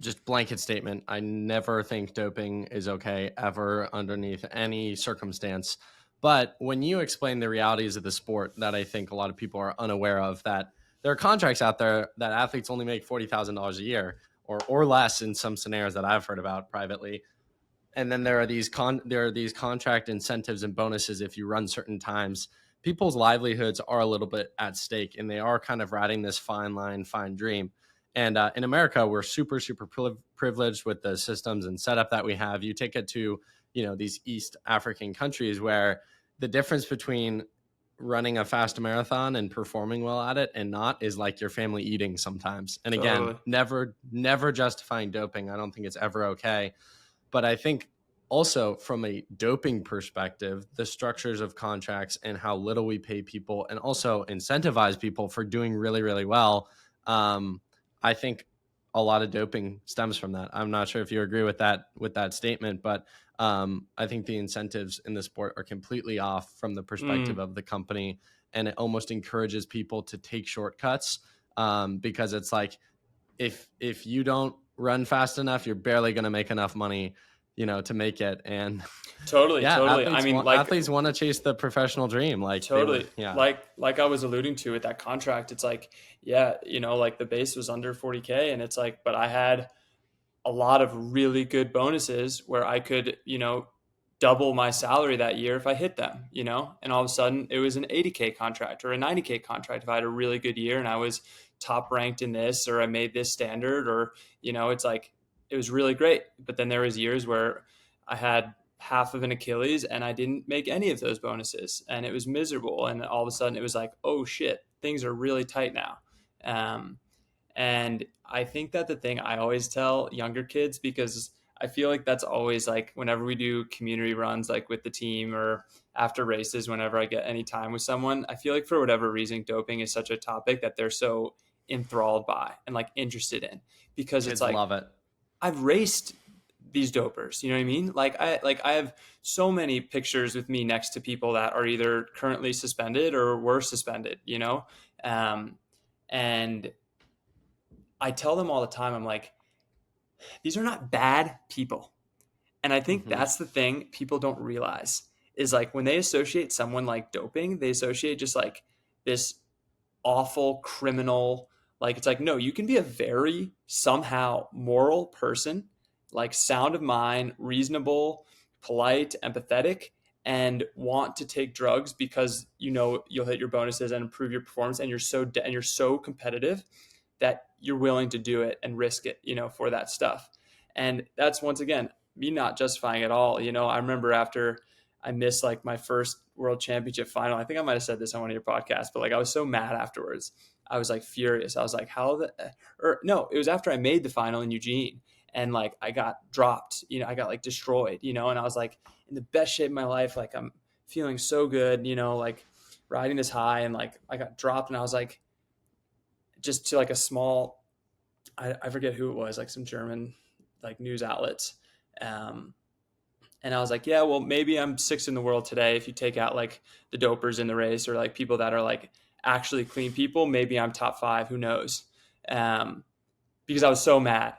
just blanket statement. I never think doping is okay ever underneath any circumstance. But when you explain the realities of the sport that I think a lot of people are unaware of, that there are contracts out there that athletes only make $40,000 a year or less in some scenarios that I've heard about privately. And then there are these contract incentives and bonuses if you run certain times. People's livelihoods are a little bit at stake, and they are kind of riding this fine line, fine dream. And in America, we're super, super privileged with the systems and setup that we have. You take it to, these East African countries where the difference between running a fast marathon and performing well at it and not is like your family eating sometimes. And again, Totally. never justifying doping. I don't think it's ever okay. But I think also from a doping perspective, the structures of contracts and how little we pay people and also incentivize people for doing really, really well. I think a lot of doping stems from that. I'm not sure if you agree with that statement, but I think the incentives in the sport are completely off from the perspective of the company. And it almost encourages people to take shortcuts because it's like, if you don't run fast enough, you're barely going to make enough money, to make it. And Totally. athletes want to chase the professional dream. Totally. Like I was alluding to with that contract, it's like, yeah, like the base was under 40K, and it's like, but I had a lot of really good bonuses where I could, double my salary that year if I hit them, and all of a sudden it was an 80K contract or a 90K contract if I had a really good year and I was top ranked in this, or I made this standard, or, it's like, it was really great. But then there was years where I had half of an Achilles and I didn't make any of those bonuses, and it was miserable. And all of a sudden it was like, oh shit, things are really tight now. And I think that the thing I always tell younger kids, because I feel like that's always like whenever we do community runs, like with the team or after races, whenever I get any time with someone, I feel like for whatever reason, doping is such a topic that they're so enthralled by and like interested in, because kids it's like, love it. I've raced these dopers, you know what I mean? I have so many pictures with me next to people that are either currently suspended or were suspended, and I tell them all the time, I'm like, these are not bad people. And I think that's the thing people don't realize is like when they associate someone like doping, they associate just like this awful criminal. Like, it's like, no, you can be a very somehow moral person, like sound of mind, reasonable, polite, empathetic, and want to take drugs because you'll hit your bonuses and improve your performance, and you're so competitive that you're willing to do it and risk it, for that stuff. And that's, once again, me not justifying it all. I remember after I missed like my first world championship final, I think I might've said this on one of your podcasts, but like, I was so mad afterwards. I was like furious. I was like, no, it was after I made the final in Eugene, and like, I got dropped, I got like destroyed, and I was like in the best shape of my life. Like, I'm feeling so good, like riding this high, and like, I got dropped, and I was like, just to like a small, I forget who it was, like some German like news outlets. And I was like, yeah, well, maybe I'm sixth in the world today. If you take out like the dopers in the race, or like people that are like actually clean people, maybe I'm top 5, who knows? Because I was so mad,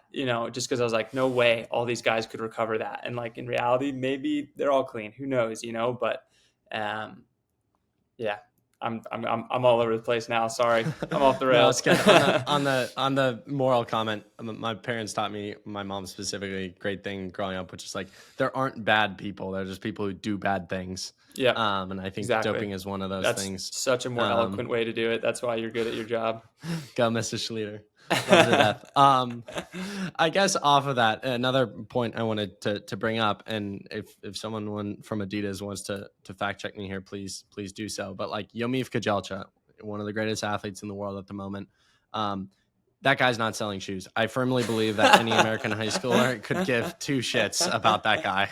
just because I was like, no way all these guys could recover that. And like, in reality, maybe they're all clean, who knows, but yeah. I'm all over the place now. Sorry, I'm off the rails. No, it's good. On the moral comment, my parents taught me, my mom specifically, great thing growing up, which is like, there aren't bad people. They're just people who do bad things. Yeah. And I think doping is one of those things. Such a more eloquent way to do it. That's why you're good at your job. Go, Mr. Schleter. Love to death. I guess off of that, another point I wanted to bring up, and if someone from Adidas wants to fact check me here, please do so. But like Yomif Kajelcha, one of the greatest athletes in the world at the moment, that guy's not selling shoes. I firmly believe that any American high schooler could give two shits about that guy.